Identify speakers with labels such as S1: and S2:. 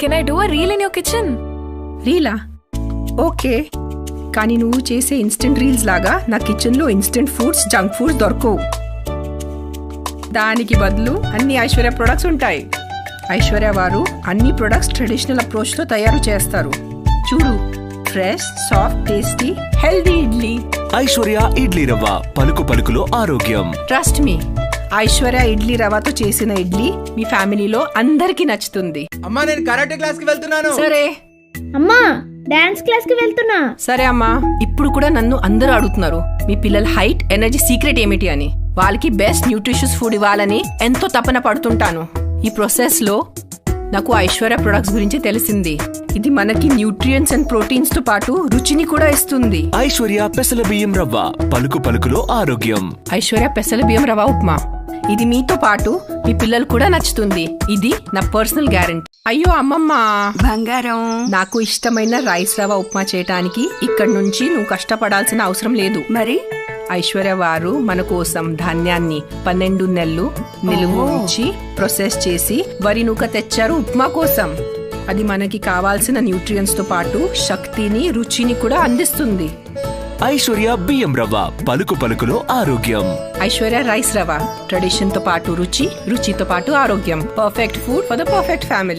S1: Can I do a reel in your kitchen?
S2: రీలా? Okay, కానీ నువ్వు చేసే ఇన్స్టెంట్ రీల్స్ లాగా నా కిచెన్లో ఇన్స్టెంట్ ఫుడ్స్, జంక్ ఫుడ్స్ దొరకవు. దానికి బదులు అన్ని ఐశ్వర్య ప్రొడక్ట్స్ ఉంటాయి. ఐశ్వర్య వారు అన్ని ప్రొడక్ట్స్ ట్రెడిషనల్ అప్రోచ్తో తయారు చేస్తారు. చూడు, fresh, soft, tasty, healthy idli.
S3: Aishwarya idli రవ్వ, పలుకు పలుకులో ఆరోగ్యం.
S2: ట్రస్ట్ మీ, ఐశ్వర్య ఇడ్లీ రవ్వతో చేసిన ఇడ్లీ మీ ఫ్యామిలీలో అందరికీ నచ్చుతుంది.
S4: అమ్మా, నేను కరాటే క్లాస్ కి వెళ్తున్నాను.
S2: సరే
S5: అమ్మా, డాన్స్ క్లాస్ కి వెళ్తున్నా.
S2: సరే అమ్మా. ఇప్పుడు కూడా నన్ను అందరూ అడుగుతున్నారు మీ పిల్లల హైట్, ఎనర్జీ సీక్రెట్ ఏమిటి అని. వాళ్ళకి బెస్ట్ న్యూట్రిషియస్ ఫుడ్ ఇవ్వాలని ఎంతో తపన పడుతుంటాను. ఈ ప్రాసెస్ లో నాకు ఐశ్వర్య ప్రొడక్ట్స్ గురించి తెలిసింది. ఇది మనకి న్యూట్రియంట్స్ అండ్ ప్రోటీన్స్ తో పాటు రుచిని కూడా ఇస్తుంది.
S3: ఐశ్వర్య పెసల బియ్యం రవ్వ, పలుకు పలుకులో ఆరోగ్యం.
S2: ఐశ్వర్య పెసల బియ్యం రవ్వ ఉప్మా, ఇది మీతో పాటు మీ పిల్లలు కూడా నచ్చుతుంది. ఇది నా పర్సనల్ గ్యారెంటీ. అయ్యో అమ్మమ్మ
S6: బంగారం,
S2: నాకు ఇష్టమైన రైస్ రవ్వ ఉప్మా చేయటానికి ఇక్కడి నుంచి నువ్వు కష్టపడాల్సిన అవసరం లేదు.
S6: మరి
S2: ఐశ్వర్య వారు మన కోసం ధాన్యాన్ని 12 నెలలు నిలువ ఉంచి ప్రాసెస్ చేసి వరి నూక తెచ్చారు ఉప్మా కోసం. అది మనకి కావాల్సిన న్యూట్రియంట్స్ తో పాటు శక్తిని, రుచిని కూడా అందిస్తుంది.
S3: ఐశ్వర్య బియ్యం రవ్వ, పలుకు పలుకులో ఆరోగ్యం.
S2: ఐశ్వర్య రైస్ రవ్వ, ట్రెడిషన్ తో పాటు రుచి, రుచితో పాటు ఆరోగ్యం. Perfect food for the perfect family.